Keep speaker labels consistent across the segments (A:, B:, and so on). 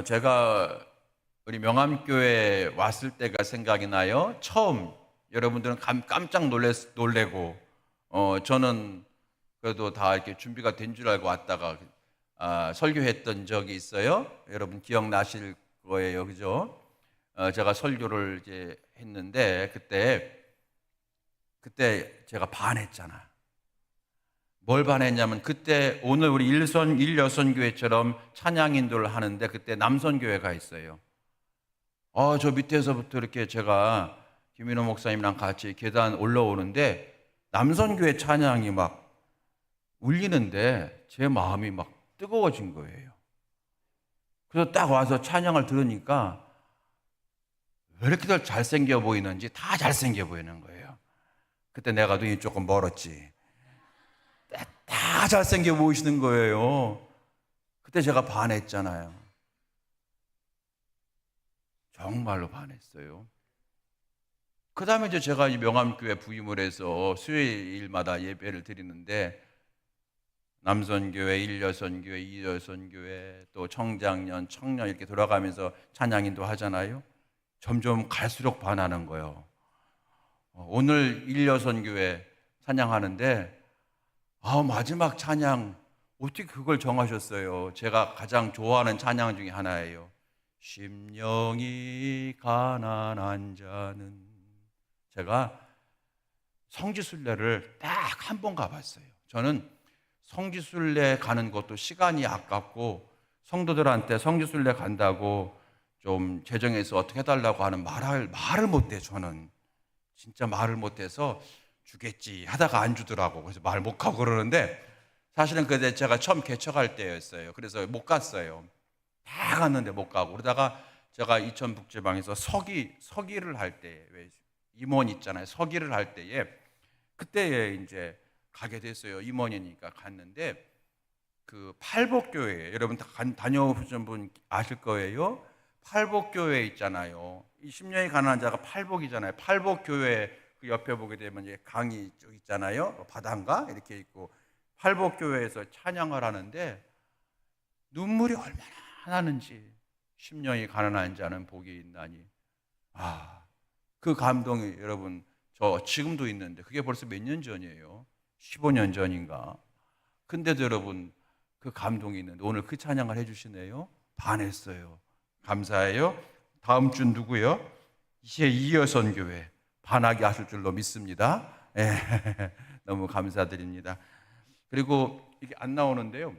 A: 제가 우리 명암교회 왔을 때가 생각이 나요. 처음 여러분들은 깜짝 놀래고, 저는 그래도 다 이렇게 준비가 된 줄 알고 왔다가 설교했던 적이 있어요. 여러분 기억나실 거예요, 그죠? 제가 설교를 이제 했는데 그때 제가 반했잖아. 뭘 반했냐면, 그때 오늘 우리 일여선교회처럼 찬양 인도를 하는데 그때 남선교회가 있어요. 저 밑에서부터 이렇게 제가 김인호 목사님이랑 같이 계단 올라오는데 남선교회 찬양이 막 울리는데 제 마음이 막 뜨거워진 거예요. 그래서 딱 와서 찬양을 들으니까 왜 이렇게들 잘생겨 보이는지 다 잘생겨 보이는 거예요. 그때 내가 눈이 조금 멀었지. 다 잘생겨 보이시는 거예요. 그때 제가 반했잖아요. 정말로 반했어요. 그 다음에 이제 제가 이 명암교회 부임을 해서 수요일마다 예배를 드리는데 남선교회, 일여선교회, 이여선교회, 또 청장년, 청년 이렇게 돌아가면서 찬양인도 하잖아요. 점점 갈수록 반하는 거예요. 오늘 일여선교회 찬양하는데 마지막 찬양 어떻게 그걸 정하셨어요? 제가 가장 좋아하는 찬양 중에 하나예요. 심령이 가난한 자는. 제가 성지순례를 딱 한 번 가봤어요. 저는 성지순례 가는 것도 시간이 아깝고 성도들한테 성지순례 간다고 좀 재정해서 어떻게 해달라고 하는 말을 못해. 저는 진짜 말을 못해서 주겠지 하다가 안 주더라고. 그래서 말 못 하고 그러는데, 사실은 그때 제가 처음 개척할 때였어요. 그래서 못 갔어요. 다 갔는데 못 가고. 그러다가 제가 이천 북지방에서 서기를 할 때, 왜 임원 있잖아요. 서기를 할 때에 그때에 이제 가게 됐어요. 임원이니까 갔는데 그 팔복교회, 여러분 다녀오신 분 아실 거예요. 팔복교회 있잖아요. 이 심령이 가난한 자가 팔복이잖아요. 팔복교회 그 옆에 보게 되면 이제 강이 쭉 있잖아요. 바다인가 이렇게 있고, 팔복교회에서 찬양을 하는데 눈물이 얼마나 나는지. 심령이 가난한 자는 복이 있나니. 그 감동이 여러분 저 지금도 있는데, 그게 벌써 몇 년 전이에요. 15년 전인가. 근데도 여러분 그 감동이 있는데 오늘 그 찬양을 해주시네요. 반했어요. 감사해요. 다음 주 누구요? 이제 이여선교회 반하게 하실 줄로 믿습니다. 너무 감사드립니다. 그리고 이게 안 나오는데요.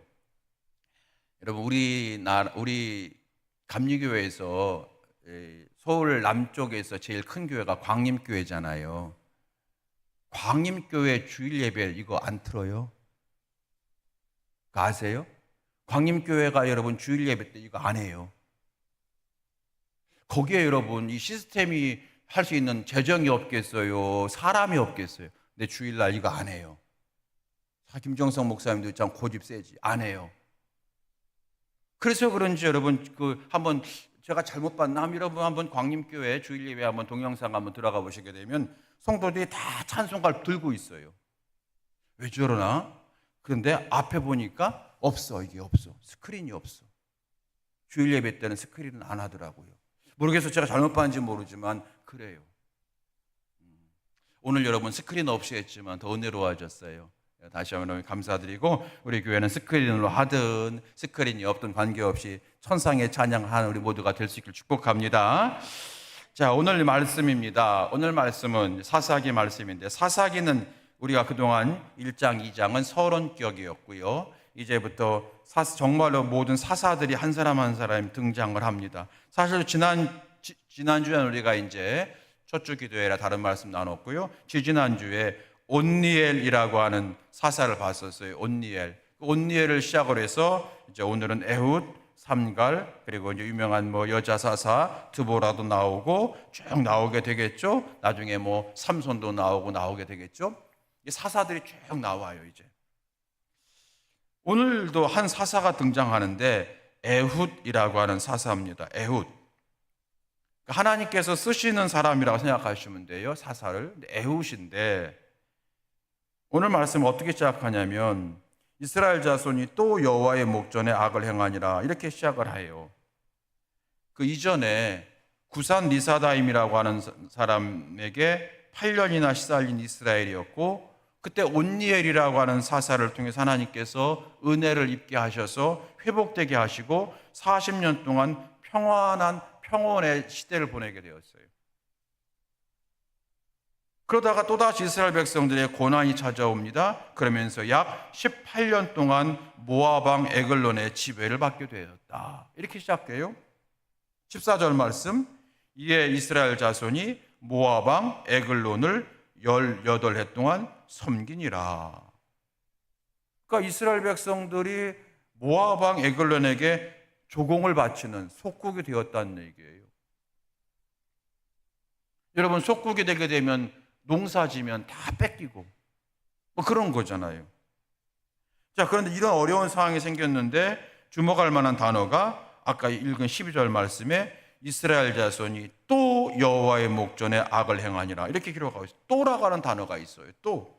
A: 여러분 우리 감리교회에서 서울 남쪽에서 제일 큰 교회가 광림교회잖아요. 광림교회 주일 예배 이거 안 틀어요? 그거 아세요? 광림교회가 여러분 주일 예배 때 이거 안 해요. 거기에 여러분 이 시스템이 할 수 있는 재정이 없겠어요? 사람이 없겠어요? 근데 주일날 이거 안 해요. 김정성 목사님도 참 고집 세지. 안 해요. 그래서 그런지 여러분 한번 제가 잘못 봤나? 여러분 한번 광림교회 주일 예배 한번 동영상 한번 들어가 보시게 되면 성도들이 다 찬송가를 들고 있어요. 왜 저러나? 그런데 앞에 보니까 이게 없어. 스크린이 없어. 주일 예배 때는 스크린은 안 하더라고요. 모르겠어요. 제가 잘못 봤는지 모르지만 그래요. 오늘 여러분 스크린 없이 했지만 더 은혜로워졌어요. 다시 한번 감사드리고, 우리 교회는 스크린으로 하든 스크린이 없든 관계없이 천상의 찬양하는 우리 모두가 될 수 있기를 축복합니다. 자, 오늘 말씀입니다. 오늘 말씀은 사사기 말씀인데, 사사기는 우리가 그동안 1장, 2장은 서론격이었고요. 이제부터 정말로 모든 사사들이 한 사람 한 사람 등장을 합니다. 사실 지난주에는 우리가 이제 첫 주 기도회라 다른 말씀 나눴고요. 지지난주에 온니엘이라고 하는 사사를 봤었어요. 온니엘을 시작으로 해서 이제 오늘은 에훗, 삼갈, 그리고 이제 유명한 여자 사사 드보라도 나오고 쭉 나오게 되겠죠. 나중에 삼손도 나오게 되겠죠. 이 사사들이 쭉 나와요. 이제 오늘도 한 사사가 등장하는데 에훗이라고 하는 사사입니다. 에훗. 하나님께서 쓰시는 사람이라고 생각하시면 돼요. 사사를. 에훗인데 오늘 말씀은 어떻게 시작하냐면, 이스라엘 자손이 또 여호와의 목전에 악을 행하니라 이렇게 시작을 해요. 그 이전에 구산 리사다임이라고 하는 사람에게 8년이나 시달린 이스라엘이었고, 그때 온니엘이라고 하는 사사를 통해서 하나님께서 은혜를 입게 하셔서 회복되게 하시고 40년 동안 평안한 평온의 시대를 보내게 되었어요. 그러다가 또다시 이스라엘 백성들의 고난이 찾아옵니다. 그러면서 약 18년 동안 모압 왕 에글론의 지배를 받게 되었다. 이렇게 시작해요. 14절 말씀, 이에 이스라엘 자손이 모압 왕 에글론을 18해 동안 섬기니라. 그러니까 이스라엘 백성들이 모압 왕 에글론에게 조공을 바치는 속국이 되었다는 얘기예요. 여러분, 속국이 되게 되면 농사지면 다 뺏기고 뭐 그런 거잖아요. 자, 그런데 이런 어려운 상황이 생겼는데 주목할 만한 단어가 아까 읽은 12절 말씀에 이스라엘 자손이 또 여호와의 목전에 악을 행하니라 이렇게 기록하고 있어요. 또라고 하는 단어가 있어요. 또.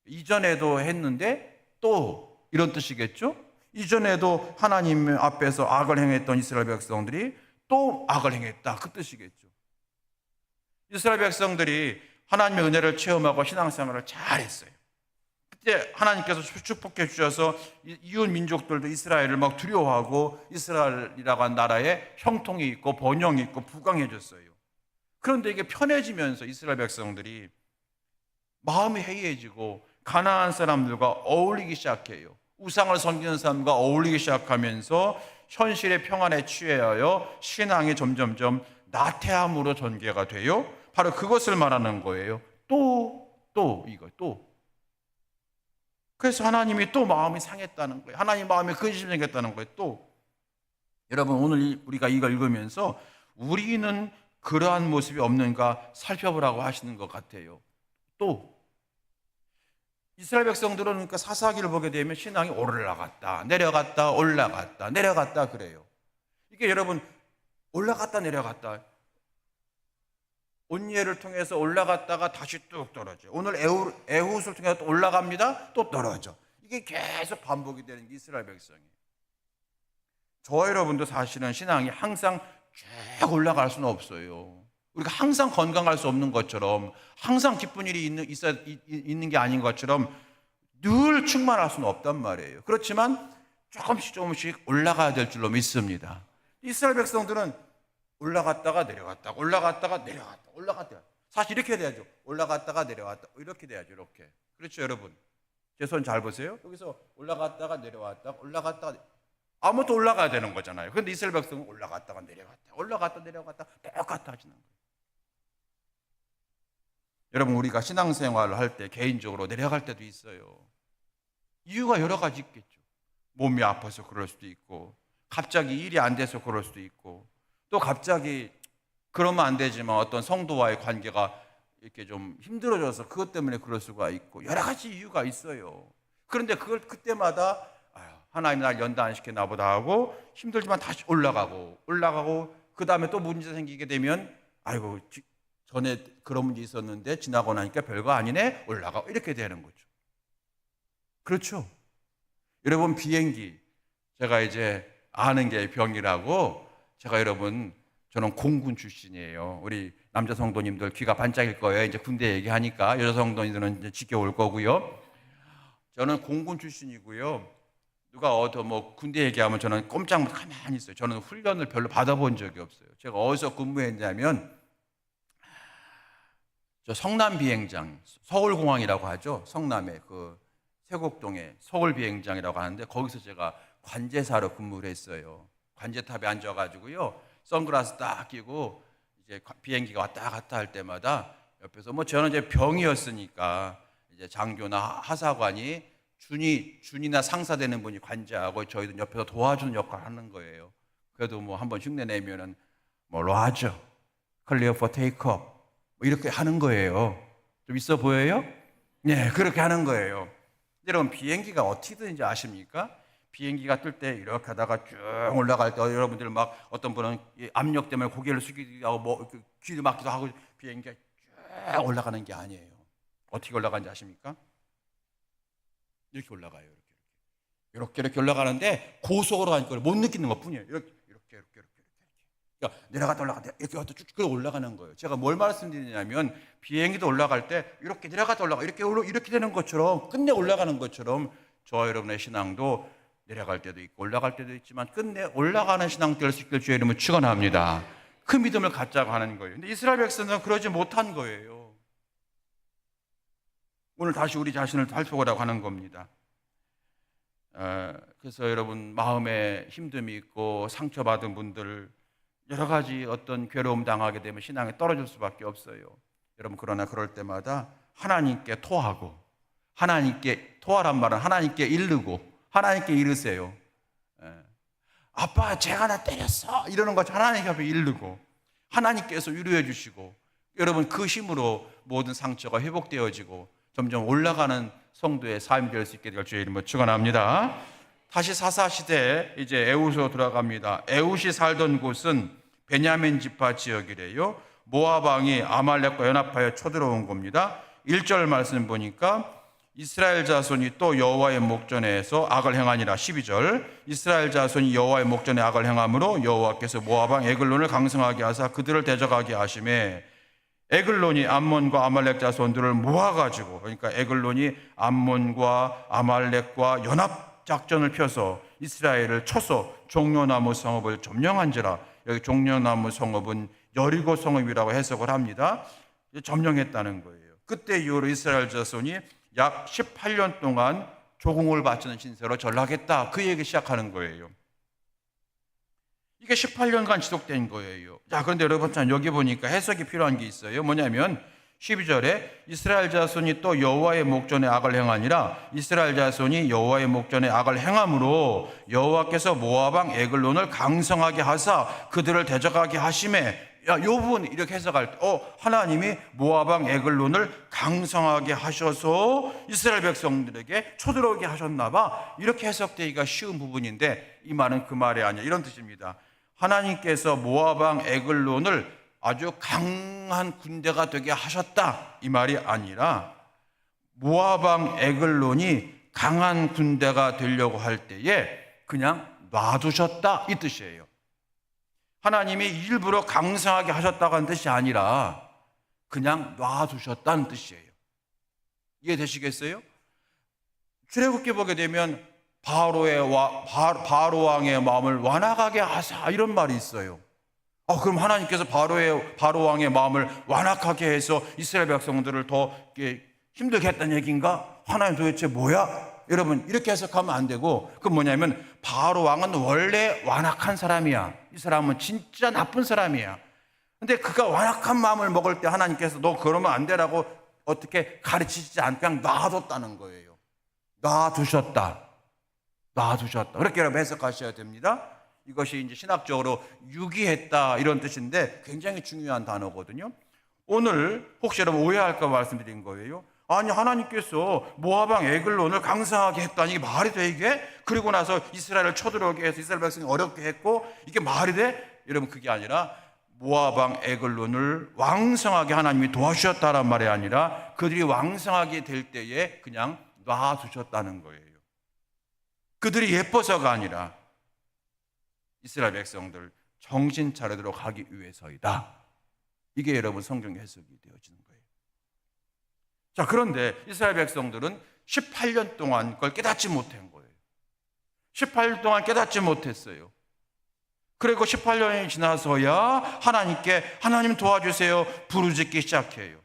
A: 이전에도 했는데 또 이런 뜻이겠죠? 이전에도 하나님 앞에서 악을 행했던 이스라엘 백성들이 또 악을 행했다 그 뜻이겠죠. 이스라엘 백성들이 하나님의 은혜를 체험하고 신앙생활을 잘했어요. 그때 하나님께서 축복해 주셔서 이웃 민족들도 이스라엘을 막 두려워하고 이스라엘이라고 한 나라에 형통이 있고 번영이 있고 부강해졌어요. 그런데 이게 편해지면서 이스라엘 백성들이 마음이 해이해지고 가나안 사람들과 어울리기 시작해요. 우상을 섬기는 사람과 어울리기 시작하면서 현실의 평안에 취하여 신앙이 점점점 나태함으로 전개가 돼요. 바로 그것을 말하는 거예요. 또. 그래서 하나님이 또 마음이 상했다는 거예요. 하나님 마음에 근심이 생겼다는 거예요. 또. 여러분, 오늘 우리가 이걸 읽으면서 우리는 그러한 모습이 없는가 살펴보라고 하시는 것 같아요. 또. 이스라엘 백성들은 그러니까 사사기를 보게 되면 신앙이 올라갔다, 내려갔다, 올라갔다, 내려갔다 그래요. 이게 여러분, 올라갔다, 내려갔다. 온니엘을 통해서 올라갔다가 다시 뚝 떨어져. 오늘 에훗을 통해서 또 올라갑니다. 또 떨어져. 이게 계속 반복이 되는 게 이스라엘 백성이에요. 저와 여러분도 사실은 신앙이 항상 쭉 올라갈 수는 없어요. 우리가 항상 건강할 수 없는 것처럼, 항상 기쁜 일이 있는 게 아닌 것처럼 늘 충만할 수는 없단 말이에요. 그렇지만 조금씩 올라가야 될 줄로 믿습니다. 이스라엘 백성들은 올라갔다가 내려갔다, 올라갔다가 내려갔다, 올라갔다. 사실 이렇게 돼야죠. 올라갔다가 내려갔다, 이렇게 돼야죠. 이렇게. 그렇죠, 여러분. 제 손 잘 보세요. 여기서 올라갔다가 내려갔다, 올라갔다가 아무것도 올라가야 되는 거잖아요. 그런데 이스라엘 백성은 올라갔다가 내려갔다, 올라갔다 내려갔다 똑같아 하시는 거예요. 여러분, 우리가 신앙생활을 할 때 개인적으로 내려갈 때도 있어요. 이유가 여러 가지 있겠죠. 몸이 아파서 그럴 수도 있고, 갑자기 일이 안 돼서 그럴 수도 있고, 또 갑자기 그러면 안 되지만 어떤 성도와의 관계가 이렇게 좀 힘들어져서 그것 때문에 그럴 수가 있고 여러 가지 이유가 있어요. 그런데 그걸 그때마다 하나님 날 연단시켜 나보다 하고 힘들지만 다시 올라가고 그 다음에 또 문제 생기게 되면 아이고 전에 그런 문제 있었는데 지나고 나니까 별거 아니네, 올라가고 이렇게 되는 거죠. 그렇죠. 여러분, 비행기 제가 이제 아는 게 병이라고, 제가 여러분, 저는 공군 출신이에요. 우리 남자 성도님들 귀가 반짝일 거예요. 이제 군대 얘기하니까 여자 성도님들은 이제 지켜올 거고요. 저는 공군 출신이고요. 누가 뭐 군대 얘기하면 저는 꼼짝 못 가만히 있어요. 저는 훈련을 별로 받아본 적이 없어요. 제가 어디서 근무했냐면 저 성남 비행장, 서울공항이라고 하죠. 성남에 그 세곡동에 서울 비행장이라고 하는데 거기서 제가 관제사로 근무를 했어요. 관제탑에 앉아가지고요, 선글라스 딱 끼고 이제 비행기가 왔다 갔다 할 때마다 옆에서 뭐 저는 이제 병이었으니까 이제 장교나 하사관이 준이나 상사 되는 분이 관제하고 저희들 옆에서 도와주는 역할을 하는 거예요. 그래도 뭐 한번 흉내 내면은 뭐 로저, 클리어 포 테이크업 뭐 이렇게 하는 거예요. 좀 있어 보여요? 네, 그렇게 하는 거예요. 여러분, 비행기가 어떻게 되는지 아십니까? 비행기가 뜰 때 이렇게 하다가 쭉 올라갈 때 여러분들 막 어떤 분은 압력 때문에 고개를 숙이기도 하고 뭐 귀를 막기도 하고 비행기가 쭉 올라가는 게 아니에요. 어떻게 올라가는지 아십니까? 이렇게 올라가요. 이렇게 올라가는데 고속으로 가니까 못 느끼는 것 뿐이에요. 이렇게. 그러니까 내려갔다 올라갔다 이렇게 쭉 올라가는 거예요. 제가 뭘 말씀드리냐면 비행기도 올라갈 때 이렇게 내려갔다 올라가 이렇게 되는 것처럼 끝내 올라가는 것처럼 저와 여러분의 신앙도 내려갈 때도 있고 올라갈 때도 있지만 끝내 올라가는 신앙 될 수 있길 주의 이름으로 축원합니다. 그 믿음을 갖자고 하는 거예요. 근데 이스라엘 백성은 그러지 못한 거예요. 오늘 다시 우리 자신을 살펴보라고 하는 겁니다. 그래서 여러분 마음에 힘듦이 있고 상처받은 분들 여러 가지 어떤 괴로움 당하게 되면 신앙에 떨어질 수밖에 없어요. 여러분 그러나 그럴 때마다 하나님께 토하고 하나님께 토하란 말은 하나님께 이르고 하나님께 이르세요. 아빠 제가 나 때렸어 이러는 것 하나님 앞에 이르고 하나님께서 위로해 주시고 여러분 그 힘으로 모든 상처가 회복되어지고 점점 올라가는 성도의 삶이 될 수 있게 될 주의 이름으로 축원합니다. 다시 사사시대에 이제 에웃으로 돌아갑니다. 에웃이 살던 곳은 베냐민 지파 지역이래요. 모압 왕이 아말렉과 연합하여 쳐들어온 겁니다. 1절 말씀 보니까 이스라엘 자손이 또 여호와의 목전에서 악을 행하니라. 12절 이스라엘 자손이 여호와의 목전에 악을 행함으로 여호와께서 모압 왕 에글론을 강성하게 하사 그들을 대적하게 하심에 에글론이 암몬과 아말렉 자손들을 모아가지고 그러니까 에글론이 암몬과 아말렉과 연합 작전을 펴서 이스라엘을 쳐서 종려나무 성읍을 점령한지라. 여기 종려나무 성읍은 여리고 성읍이라고 해석을 합니다. 점령했다는 거예요. 그때 이후로 이스라엘 자손이 약 18년 동안 조공을 바치는 신세로 전락했다. 그 얘기 시작하는 거예요. 이게 18년간 지속된 거예요. 자, 그런데 여러분 여기 보니까 해석이 필요한 게 있어요. 뭐냐면 12절에 이스라엘 자손이 또 여호와의 목전에 악을 행하니라. 이스라엘 자손이 여호와의 목전에 악을 행함으로 여호와께서 모압 왕 에글론을 강성하게 하사 그들을 대적하게 하심에 요 부분 이렇게 해석할 때 하나님이 모압 왕 에글론을 강성하게 하셔서 이스라엘 백성들에게 쳐들어오게 하셨나 봐. 이렇게 해석되기가 쉬운 부분인데 이 말은 그 말이 아니야. 이런 뜻입니다. 하나님께서 모압 왕 에글론을 아주 강한 군대가 되게 하셨다 이 말이 아니라 모압 왕 에글론이 강한 군대가 되려고 할 때에 그냥 놔두셨다 이 뜻이에요. 하나님이 일부러 강성하게 하셨다고 하는 뜻이 아니라 그냥 놔두셨다는 뜻이에요. 이해되시겠어요? 출애굽기 보게 되면 바로 왕의 마음을 완악하게 하사 이런 말이 있어요. 그럼 하나님께서 바로 왕의 마음을 완악하게 해서 이스라엘 백성들을 더 힘들게 했다는 얘기인가? 하나님 도대체 뭐야? 여러분 이렇게 해석하면 안 되고 그건 뭐냐면 바로 왕은 원래 완악한 사람이야. 이 사람은 진짜 나쁜 사람이야. 근데 그가 완악한 마음을 먹을 때 하나님께서 너 그러면 안 되라고 어떻게 가르치지 않고 그냥 놔뒀다는 거예요. 놔두셨다. 그렇게 여러분 해석하셔야 됩니다. 이것이 이제 신학적으로 유기했다 이런 뜻인데 굉장히 중요한 단어거든요. 오늘 혹시 여러분 오해할까 말씀드린 거예요. 아니 하나님께서 모압 왕 에글론을 강성하게 했다니 이게 말이 돼 이게? 그리고 나서 이스라엘을 쳐들어오게 해서 이스라엘 백성이 어렵게 했고 이게 말이 돼? 여러분 그게 아니라 모압 왕 에글론을 왕성하게 하나님이 도와주셨다란 말이 아니라 그들이 왕성하게 될 때에 그냥 놔두셨다는 거예요. 그들이 예뻐서가 아니라 이스라엘 백성들 정신 차리도록 하기 위해서이다. 이게 여러분 성경 해석이 되어지는 거예요. 자, 그런데 이스라엘 백성들은 18년 동안 그걸 깨닫지 못한 거예요. 18년 동안 깨닫지 못했어요. 그리고 18년이 지나서야 하나님 도와주세요 부르짖기 시작해요.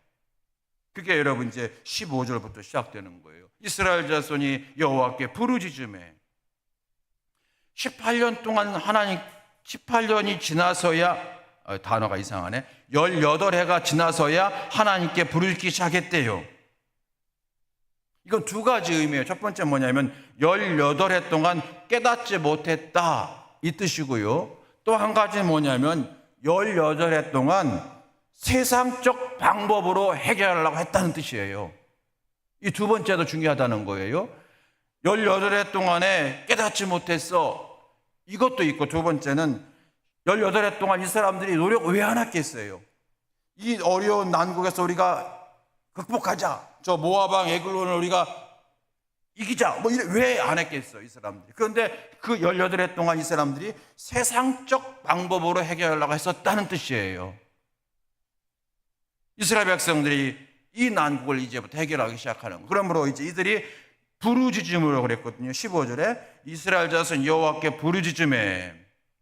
A: 그게 여러분 이제 15절부터 시작되는 거예요. 이스라엘 자손이 여호와께 부르짖음에 18년 동안 18년이 지나서야 단어가 이상하네. 18해가 지나서야 하나님께 부르짖기 시작했대요. 이건 두 가지 의미예요. 첫 번째 뭐냐면 18해 동안 깨닫지 못했다 이 뜻이고요. 또 한 가지는 뭐냐면 18해 동안 세상적 방법으로 해결하려고 했다는 뜻이에요. 이 두 번째도 중요하다는 거예요. 18해 동안에 깨닫지 못했어. 이것도 있고 두 번째는 18해 동안 이 사람들이 노력 왜 안 했겠어요? 이 어려운 난국에서 우리가 극복하자. 저 모압 왕 에글론을 우리가 이기자 왜 안 했겠어 이 사람들이. 그런데 그 18해 동안 이 사람들이 세상적 방법으로 해결하려고 했었다는 뜻이에요. 이스라엘 백성들이 이 난국을 이제부터 해결하기 시작하는 거예요. 그러므로 이제 이들이 부르짖음으로 그랬거든요. 15절에 이스라엘 자손 여호와께 부르짖음에.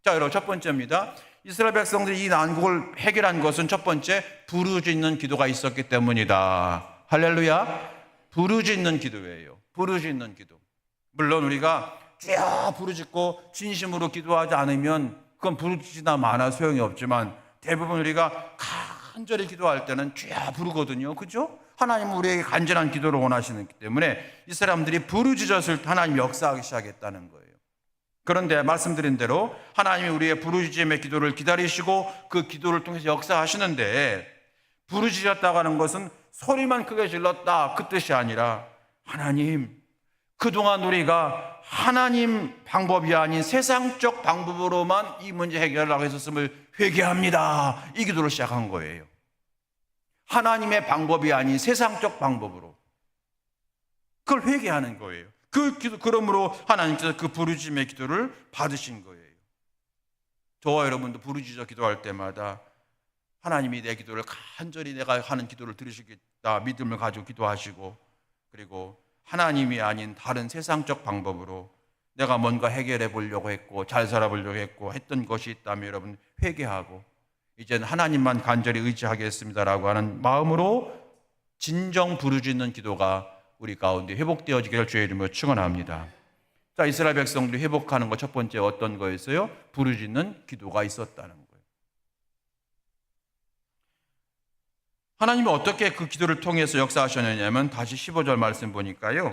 A: 자, 여러분 첫 번째입니다. 이스라엘 백성들이 이 난국을 해결한 것은 첫 번째 부르짖는 기도가 있었기 때문이다. 할렐루야. 부르짖는 기도예요. 부르짖는 기도. 물론 우리가 쭉 부르짖고 진심으로 기도하지 않으면 그건 부르짖으나 마나 소용이 없지만 대부분 우리가 간절히 기도할 때는 쭉 부르거든요. 그죠? 하나님은 우리에게 간절한 기도를 원하시기 때문에 이 사람들이 부르짖었을 때 하나님 역사하기 시작했다는 거예요. 그런데 말씀드린 대로 하나님이 우리의 부르짖음의 기도를 기다리시고 그 기도를 통해서 역사하시는데, 부르짖었다고 하는 것은 소리만 크게 질렀다 그 뜻이 아니라, 하나님, 그동안 우리가 하나님 방법이 아닌 세상적 방법으로만 이 문제 해결하려고 했었음을 회개합니다, 이 기도를 시작한 거예요. 하나님의 방법이 아닌 세상적 방법으로 그걸 회개하는 거예요. 그러므로 하나님께서 그 부르짖음의 기도를 받으신 거예요. 저와 여러분도 부르짖어 기도할 때마다 하나님이 내 기도를 간절히 내가 하는 기도를 들으시겠다 믿음을 가지고 기도하시고, 그리고 하나님이 아닌 다른 세상적 방법으로 내가 뭔가 해결해 보려고 했고 잘 살아보려고 했고 했던 것이 있다면 여러분 회개하고 이제는 하나님만 간절히 의지하겠습니다라고 하는 마음으로 진정 부르짖는 기도가 우리 가운데 회복되어지기를 주의 이름으로 축원합니다. 자, 이스라엘 백성들이 회복하는 것 첫 번째 어떤 거였어요? 부르짖는 기도가 있었다는 거예요. 하나님이 어떻게 그 기도를 통해서 역사하셨느냐면 다시 15절 말씀 보니까요,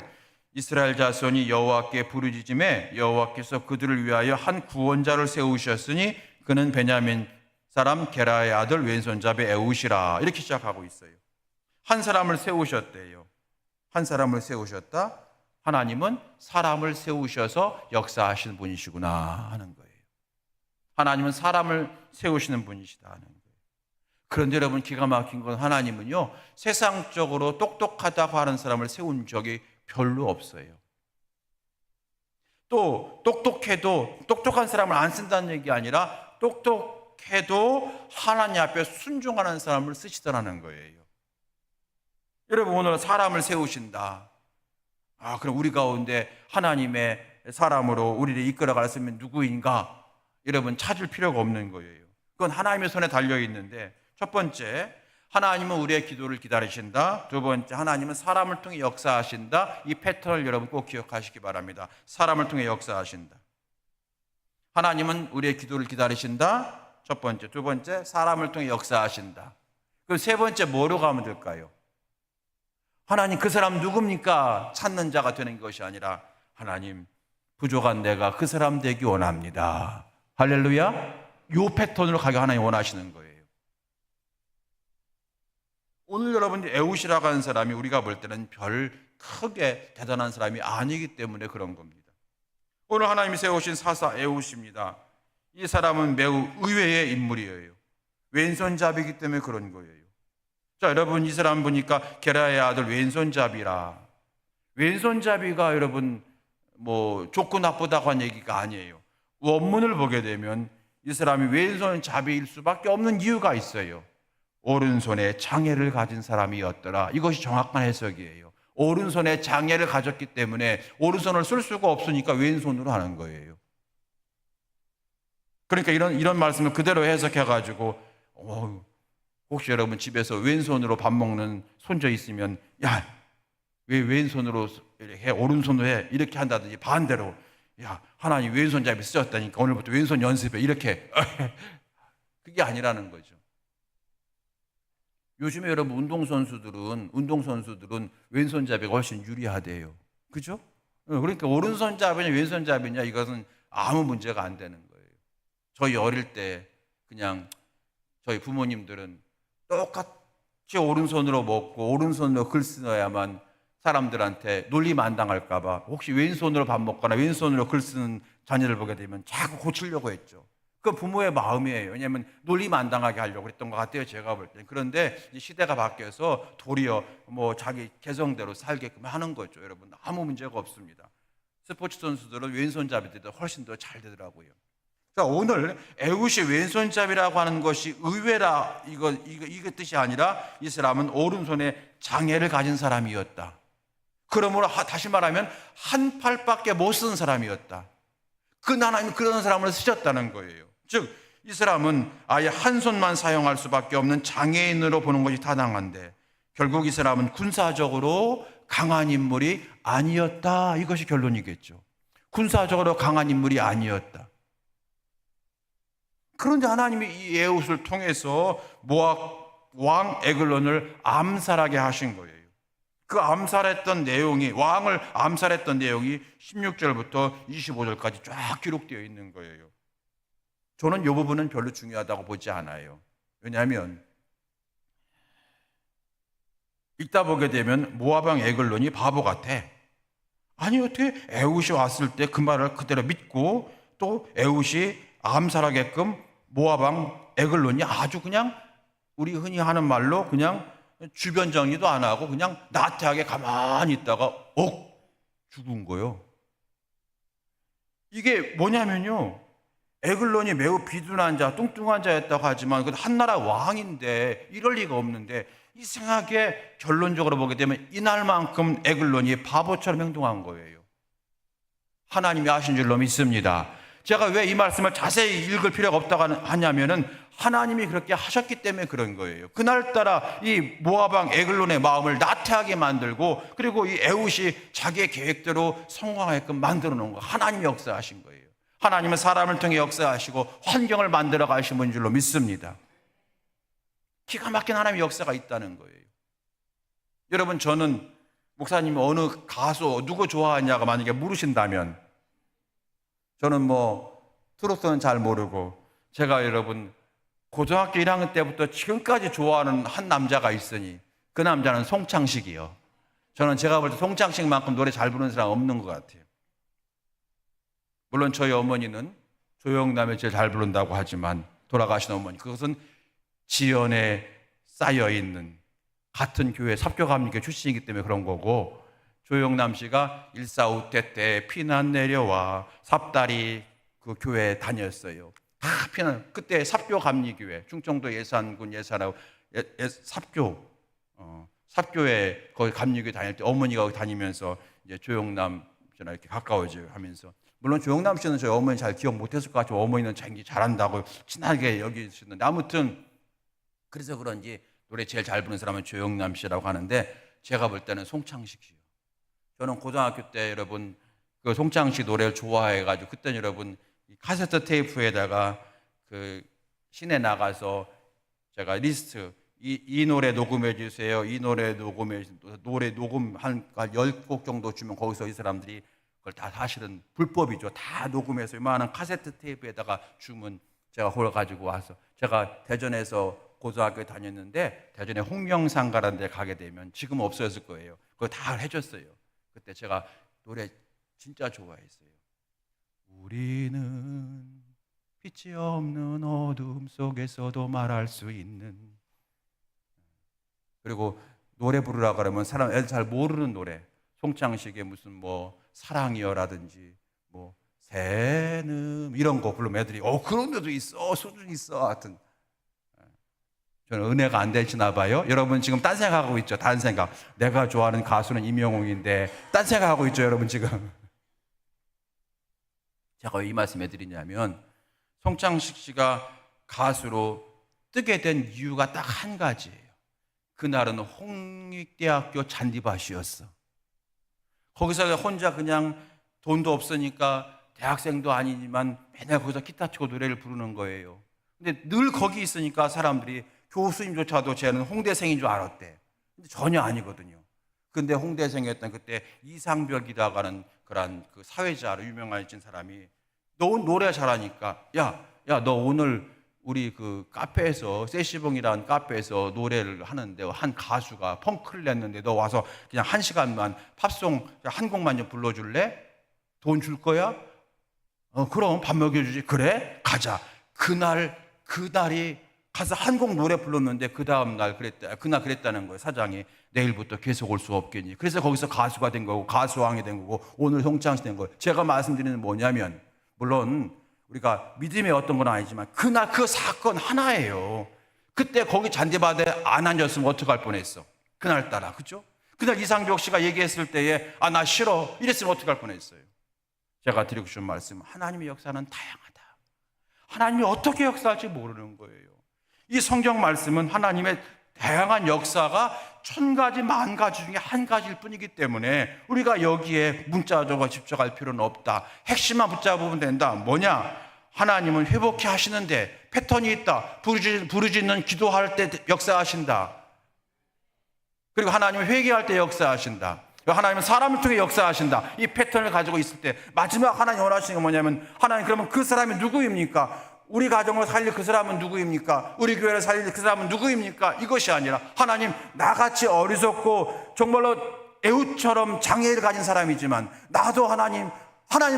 A: 이스라엘 자손이 여호와께 부르짖음에 여호와께서 그들을 위하여 한 구원자를 세우셨으니 그는 베냐민 사람 게라의 아들 왼손잡이 에웃이라, 이렇게 시작하고 있어요. 한 사람을 세우셨대요. 한 사람을 세우셨다. 하나님은 사람을 세우셔서 역사하시는 분이시구나 하는 거예요. 하나님은 사람을 세우시는 분이시다 하는 거예요. 그런데 여러분, 기가 막힌 건 하나님은요, 세상적으로 똑똑하다고 하는 사람을 세운 적이 별로 없어요. 또 똑똑해도 똑똑한 사람을 안 쓴다는 얘기 아니라 똑똑해도 하나님 앞에 순종하는 사람을 쓰시더라는 거예요. 여러분, 오늘 사람을 세우신다. 그럼 우리 가운데 하나님의 사람으로 우리를 이끌어갈 수 있는 누구인가? 여러분, 찾을 필요가 없는 거예요. 그건 하나님의 손에 달려 있는데, 첫 번째, 하나님은 우리의 기도를 기다리신다. 두 번째, 하나님은 사람을 통해 역사하신다. 이 패턴을 여러분 꼭 기억하시기 바랍니다. 사람을 통해 역사하신다. 하나님은 우리의 기도를 기다리신다. 첫 번째. 두 번째, 사람을 통해 역사하신다. 그럼 세 번째 뭐로 가면 될까요? 하나님, 그 사람 누굽니까? 찾는 자가 되는 것이 아니라, 하나님, 부족한 내가 그 사람 되기 원합니다. 할렐루야. 이 패턴으로 가기 하나님 원하시는 거예요. 오늘 여러분들 에웃이라고 하는 사람이 우리가 볼 때는 별 크게 대단한 사람이 아니기 때문에 그런 겁니다. 오늘 하나님이 세우신 사사 에웃입니다. 이 사람은 매우 의외의 인물이에요. 왼손잡이기 때문에 그런 거예요. 자, 여러분, 이 사람 보니까 게라의 아들 왼손잡이라. 왼손잡이가 여러분 좋고 나쁘다고 한 얘기가 아니에요. 원문을 보게 되면 이 사람이 왼손잡이일 수밖에 없는 이유가 있어요. 오른손에 장애를 가진 사람이었더라. 이것이 정확한 해석이에요. 오른손에 장애를 가졌기 때문에 오른손을 쓸 수가 없으니까 왼손으로 하는 거예요. 그러니까 이런 말씀을 그대로 해석해가지고 혹시 여러분 집에서 왼손으로 밥 먹는 손자 있으면, 야, 왜 왼손으로 해? 오른손으로 해? 이렇게 한다든지, 반대로, 야, 하나님 왼손잡이 쓰셨다니까 오늘부터 왼손 연습해, 이렇게. 그게 아니라는 거죠. 요즘에 여러분 운동선수들은 왼손잡이가 훨씬 유리하대요. 그죠? 그러니까 오른손잡이냐 왼손잡이냐 이것은 아무 문제가 안 되는 거예요. 저희 어릴 때 그냥 저희 부모님들은 똑같이 오른손으로 먹고 오른손으로 글 써야만 사람들한테 놀림 안 당할까 봐 혹시 왼손으로 밥 먹거나 왼손으로 글 쓰는 자녀를 보게 되면 자꾸 고치려고 했죠. 그건 부모의 마음이에요. 왜냐하면 놀림 안 당하게 하려고 그랬던 것 같아요, 제가 볼 때. 그런데 시대가 바뀌어서 도리어 뭐 자기 개성대로 살게끔 하는 거죠, 여러분. 아무 문제가 없습니다. 스포츠 선수들은 왼손잡이들이 훨씬 더 잘 되더라고요. 자, 오늘 에훗이 왼손잡이라고 하는 것이 의외라 이거 뜻이 아니라 이 사람은 오른손에 장애를 가진 사람이었다. 그러므로 다시 말하면 한 팔밖에 못 쓴 사람이었다. 그 하나님이 그런 사람을 쓰셨다는 거예요. 즉 이 사람은 아예 한 손만 사용할 수밖에 없는 장애인으로 보는 것이 타당한데 결국 이 사람은 군사적으로 강한 인물이 아니었다. 이것이 결론이겠죠. 군사적으로 강한 인물이 아니었다. 그런데 하나님이 이 에훗을 통해서 모압 왕 에글론을 암살하게 하신 거예요. 그 암살했던 내용이, 왕을 암살했던 내용이 16절부터 25절까지 쫙 기록되어 있는 거예요. 저는 이 부분은 별로 중요하다고 보지 않아요. 왜냐하면 읽다 보게 되면 모압 왕 에글론이 바보 같아. 아니 어떻게 에훗이 왔을 때 그 말을 그대로 믿고 또 에훗이 암살하게끔 모압 왕 에글론이 아주 그냥 우리 흔히 하는 말로 그냥 주변 정리도 안 하고 그냥 나태하게 가만히 있다가 죽은 거예요. 이게 뭐냐면요, 에글론이 매우 비둔한 자, 뚱뚱한 자였다고 하지만 그 한나라 왕인데 이럴 리가 없는데 이상하게 결론적으로 보게 되면 이날만큼 에글론이 바보처럼 행동한 거예요. 하나님이 하신 줄로 믿습니다. 제가 왜 이 말씀을 자세히 읽을 필요가 없다고 하냐면은 하나님이 그렇게 하셨기 때문에 그런 거예요. 그날따라 이 모압 왕 에글론의 마음을 나태하게 만들고 그리고 이 에훗이 자기의 계획대로 성공하게끔 만들어 놓은 거, 하나님이 역사하신 거예요. 하나님은 사람을 통해 역사하시고 환경을 만들어 가신 분인 줄로 믿습니다. 기가 막힌 하나님의 역사가 있다는 거예요. 여러분, 저는 목사님이 어느 가수 누구 좋아하냐고 만약에 물으신다면 저는 뭐 트로트는 잘 모르고, 제가 여러분 고등학교 1학년 때부터 지금까지 좋아하는 한 남자가 있으니 그 남자는 송창식이요. 저는 제가 볼 때 송창식만큼 노래 잘 부르는 사람 없는 것 같아요. 물론 저희 어머니는 조영남이 제일 잘 부른다고 하지만, 돌아가신 어머니, 그것은 지연에 쌓여있는 같은 교회 삽교감리교 출신이기 때문에 그런 거고, 조영남 씨가 일사후퇴 때 피난 내려와 삽다리 그 교회에 다녔어요. 다 피난, 그때 삽교감리교회, 충청도 예산군 예산하고 삽교에 거기 감리교회 다닐 때 어머니가 거기 다니면서 이제 조영남 씨랑 이렇게 가까워져요 하면서, 물론 조영남 씨는 저희 어머니 잘 기억 못했을 것 같지만 어머니는 자기 잘한다고 친하게 여기시는데, 아무튼 그래서 그런지 노래 제일 잘 부르는 사람은 조영남 씨라고 하는데 제가 볼 때는 송창식 씨요. 저는 고등학교 때 여러분 그 송창식 노래를 좋아해가지고 그때 여러분 카세트 테이프에다가 그 시내 나가서 제가 리스트 이 노래 녹음해 주세요. 이 노래 녹음해 노래 녹음 한 10곡 정도 주면 거기서 이 사람들이 그걸 다 사실은 불법이죠. 다 녹음해서 이만한 카세트 테이프에다가 주면 제가 그걸 가지고 와서, 제가 대전에서 고등학교에 다녔는데 대전에 홍명상가라는 데 가게 되면 지금 없어졌을 거예요. 그거 다 해줬어요. 그때 제가 노래 진짜 좋아했어요. 우리는 빛이 없는 어둠 속에서도 말할 수 있는, 그리고 노래 부르라 그러면 사람 애들 잘 모르는 노래, 송창식의 무슨 뭐 사랑이여라든지 뭐 새는 이런 거 부르면 애들이 그런 데도 있어, 수준 있어. 하여튼 저는 은혜가 안 되시나 봐요. 여러분 지금 딴 생각하고 있죠. 딴 생각. 내가 좋아하는 가수는 임영웅인데 딴 생각하고 있죠, 여러분 지금. 제가 왜 이 말씀 해드리냐면, 송창식 씨가 가수로 뜨게 된 이유가 딱 한 가지예요. 그날은 홍익대학교 잔디밭이었어. 거기서 혼자 그냥 돈도 없으니까 대학생도 아니지만 맨날 거기서 기타 치고 노래를 부르는 거예요. 근데 늘 거기 있으니까 사람들이 교수님조차도 쟤는 홍대생인 줄 알았대. 근데 전혀 아니거든요. 근데 홍대생이었던 그때 이상벽이라고 하는 그런 그 사회자로 유명해진 사람이, 너 노래 잘하니까 야 너 오늘 우리 그 카페에서 세시봉이라는 카페에서 노래를 하는데 한 가수가 펑크를 냈는데 너 와서 그냥 1시간만 팝송 한 곡만 좀 불러줄래? 돈 줄 거야? 그럼 밥 먹여주지. 그래? 가자. 그날이 가서 한 곡 노래 불렀는데 그 다음날 그날 그랬다는 거예요. 사장이 내일부터 계속 올 수 없겠니. 그래서 거기서 가수가 된 거고 가수왕이 된 거고 오늘 형창시 된 거예요. 제가 말씀드리는 뭐냐면, 물론 우리가 믿음의 어떤 건 아니지만 그날 그 사건 하나예요. 그때 거기 잔디밭에 안 앉았으면 어떡할 뻔했어. 그날따라, 그죠? 그날 이상벽 씨가 얘기했을 때에 나 싫어 이랬으면 어떡할 뻔했어요. 제가 드리고 싶은 말씀, 하나님의 역사는 다양하다. 하나님이 어떻게 역사할지 모르는 거예요. 이 성경 말씀은 하나님의 다양한 역사가 1000가지 만가지 중에 한 가지일 뿐이기 때문에 우리가 여기에 문자적으로 집중할 필요는 없다. 핵심만 붙잡으면 된다. 뭐냐? 하나님은 회복케 하시는데 패턴이 있다. 부르짖는 기도할 때 역사하신다. 그리고 하나님은 회개할 때 역사하신다. 하나님은 사람을 통해 역사하신다. 이 패턴을 가지고 있을 때 마지막 하나님 원하시는 게 뭐냐면, 하나님 그러면 그 사람이 누구입니까? 우리 가정을 살릴 그 사람은 누구입니까? 우리 교회를 살릴 그 사람은 누구입니까? 이것이 아니라, 하나님 나같이 어리석고 정말로 에웃처럼 장애를 가진 사람이지만 나도 하나님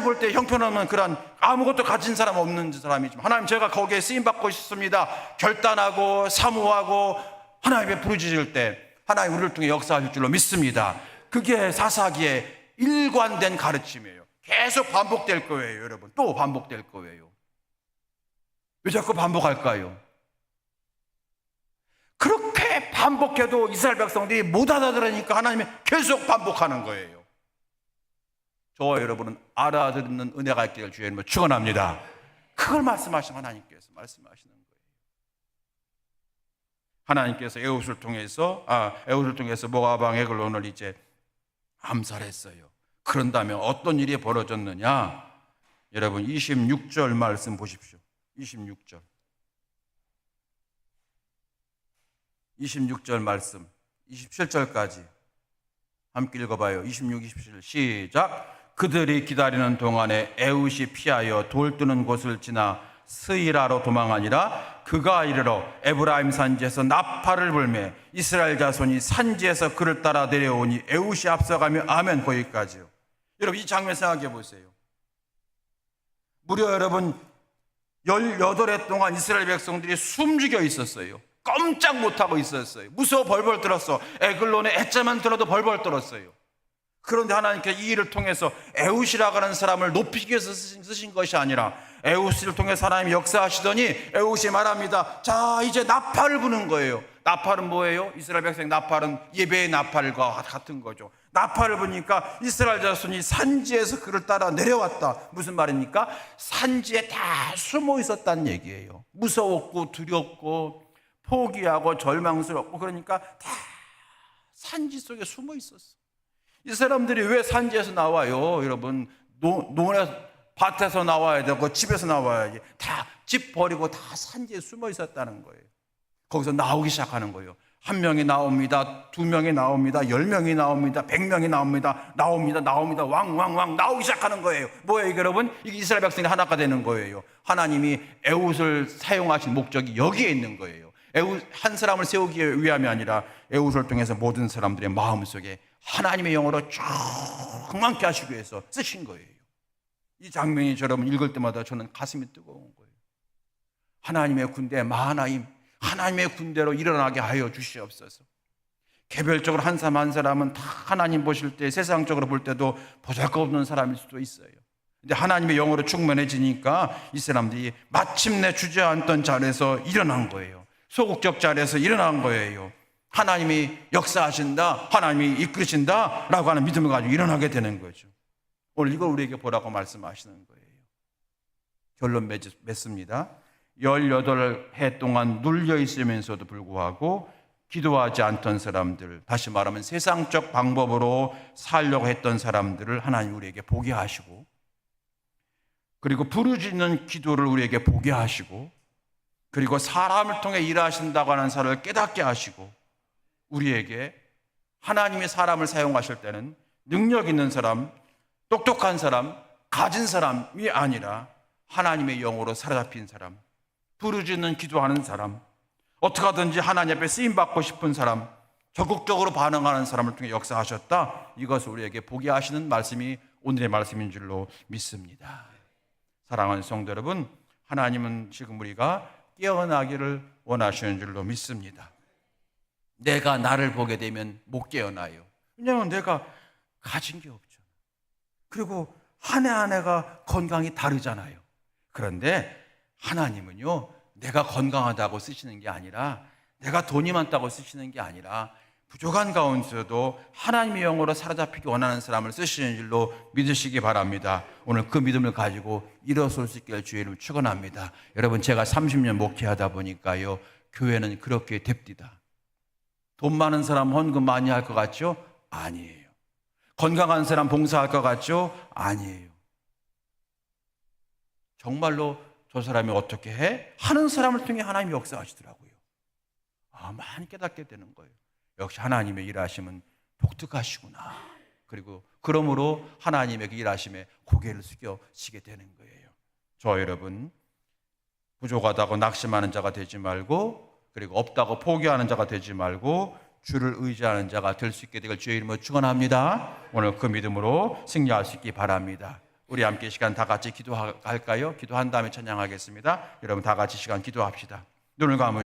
A: 볼 때 형편없는 그런 아무것도 가진 사람 없는 사람이지만 하나님 제가 거기에 쓰임받고 싶습니다. 결단하고 사모하고 하나님의 부르짖을 때 하나님 우리를 통해 역사하실 줄로 믿습니다. 그게 사사기의 일관된 가르침이에요. 계속 반복될 거예요, 여러분. 또 반복될 거예요. 왜 자꾸 반복할까요? 그렇게 반복해도 이스라엘 백성들이 못 알아들으니까 하나님이 계속 반복하는 거예요. 저와 여러분은 알아듣는 은혜가 있기를 주의 이름으로 축원합니다. 그걸 말씀하신 하나님께서 말씀하시는 거예요. 하나님께서 에웃을 통해서 모압 왕 에글론을 이제 암살했어요. 그런다면 어떤 일이 벌어졌느냐? 여러분 26절 말씀 보십시오. 26절 말씀 27절까지 함께 읽어봐요. 26, 27 시작. 그들이 기다리는 동안에 에웃이 피하여 돌 뜨는 곳을 지나 스이라로 도망하니라. 그가 이르러 에브라임 산지에서 나팔을 불매 이스라엘 자손이 산지에서 그를 따라 내려오니 에웃이 앞서가며 아멘. 거기까지요. 여러분 이 장면 생각해 보세요. 무려 여러분 18해 동안 이스라엘 백성들이 숨죽여 있었어요. 꼼짝 못하고 있었어요. 무서워 벌벌 떨었어. 에글론의 애자만 들어도 벌벌 떨었어요. 그런데 하나님께서 이 일을 통해서 에웃이라고 하는 사람을 높이기 위해서 쓰신 것이 아니라 에웃을 통해서 하나님이 역사하시더니 에웃이 말합니다. 자, 이제 나팔을 부는 거예요. 나팔은 뭐예요? 이스라엘 백성 나팔은 예배의 나팔과 같은 거죠. 나팔을 부니까 이스라엘 자손이 산지에서 그를 따라 내려왔다. 무슨 말입니까? 산지에 다 숨어 있었다는 얘기예요. 무서웠고 두렵고 포기하고 절망스럽고 그러니까 다 산지 속에 숨어 있었어. 이 사람들이 왜 산지에서 나와요? 여러분 밭에서 나와야 되고 집에서 나와야지. 다 집 버리고 다 산지에 숨어 있었다는 거예요. 거기서 나오기 시작하는 거예요. 1명이 나옵니다. 2명이 나옵니다. 10명이 나옵니다. 100명이 나옵니다. 나옵니다. 왕 나오기 시작하는 거예요. 뭐예요, 여러분? 이게 이스라엘 백성이 하나가 되는 거예요. 하나님이 에웃을 사용하신 목적이 여기에 있는 거예요. 에웃 한 사람을 세우기 위함이 아니라 에웃을 통해서 모든 사람들의 마음속에 하나님의 영으로 충만케 하시기 위해서 쓰신 거예요. 이 장면이 여러분 읽을 때마다 저는 가슴이 뜨거운 거예요. 하나님의 군대 마하나임, 하나님의 군대로 일어나게 하여 주시옵소서. 개별적으로 한 사람 한 사람은 다 하나님 보실 때 세상적으로 볼 때도 보잘것없는 사람일 수도 있어요. 근데 하나님의 영으로 충만해지니까 이 사람들이 마침내 주저앉던 자리에서 일어난 거예요. 소극적 자리에서 일어난 거예요. 하나님이 역사하신다, 하나님이 이끌으신다 라고 하는 믿음을 가지고 일어나게 되는 거죠. 오늘 이걸 우리에게 보라고 말씀하시는 거예요. 결론 맺습니다. 18해 동안 눌려 있으면서도 불구하고 기도하지 않던 사람들, 다시 말하면 세상적 방법으로 살려고 했던 사람들을 하나님 우리에게 보게 하시고, 그리고 부르짖는 기도를 우리에게 보게 하시고, 그리고 사람을 통해 일하신다고 하는 사람을 깨닫게 하시고, 우리에게 하나님의 사람을 사용하실 때는 능력 있는 사람, 똑똑한 사람, 가진 사람이 아니라 하나님의 영으로 사로잡힌 사람, 부르짖는 기도하는 사람, 어떻게 하든지 하나님 앞에 쓰임받고 싶은 사람, 적극적으로 반응하는 사람을 통해 역사하셨다. 이것을 우리에게 보게 하시는 말씀이 오늘의 말씀인 줄로 믿습니다. 사랑하는 성도 여러분, 하나님은 지금 우리가 깨어나기를 원하시는 줄로 믿습니다. 내가 나를 보게 되면 못 깨어나요. 왜냐하면 내가 가진 게 없죠. 그리고 한 해 한 해가 건강이 다르잖아요. 그런데 하나님은요, 내가 건강하다고 쓰시는 게 아니라, 내가 돈이 많다고 쓰시는 게 아니라, 부족한 가운데서도 하나님의 영으로 사로잡히기 원하는 사람을 쓰시는 줄로 믿으시기 바랍니다. 오늘 그 믿음을 가지고 일어설 수 있기를 주의 이름으로 축원합니다. 여러분, 제가 30년 목회하다 보니까요, 교회는 그렇게 됩니다. 돈 많은 사람 헌금 많이 할 것 같죠? 아니에요. 건강한 사람 봉사할 것 같죠? 아니에요. 정말로 저 사람이 어떻게 해? 하는 사람을 통해 하나님이 역사하시더라고요. 많이 깨닫게 되는 거예요. 역시 하나님의 일하심은 독특하시구나. 그리고 그러므로 하나님의 그 일하심에 고개를 숙여지게 되는 거예요. 저 여러분, 부족하다고 낙심하는 자가 되지 말고, 그리고 없다고 포기하는 자가 되지 말고, 주를 의지하는 자가 될 수 있게 되길 주의 이름으로 축원합니다. 오늘 그 믿음으로 승리할 수 있기 바랍니다. 우리 함께 시간 다 같이 기도할까요? 기도한 다음에 찬양하겠습니다. 여러분 다 같이 시간 기도합시다. 눈을 감으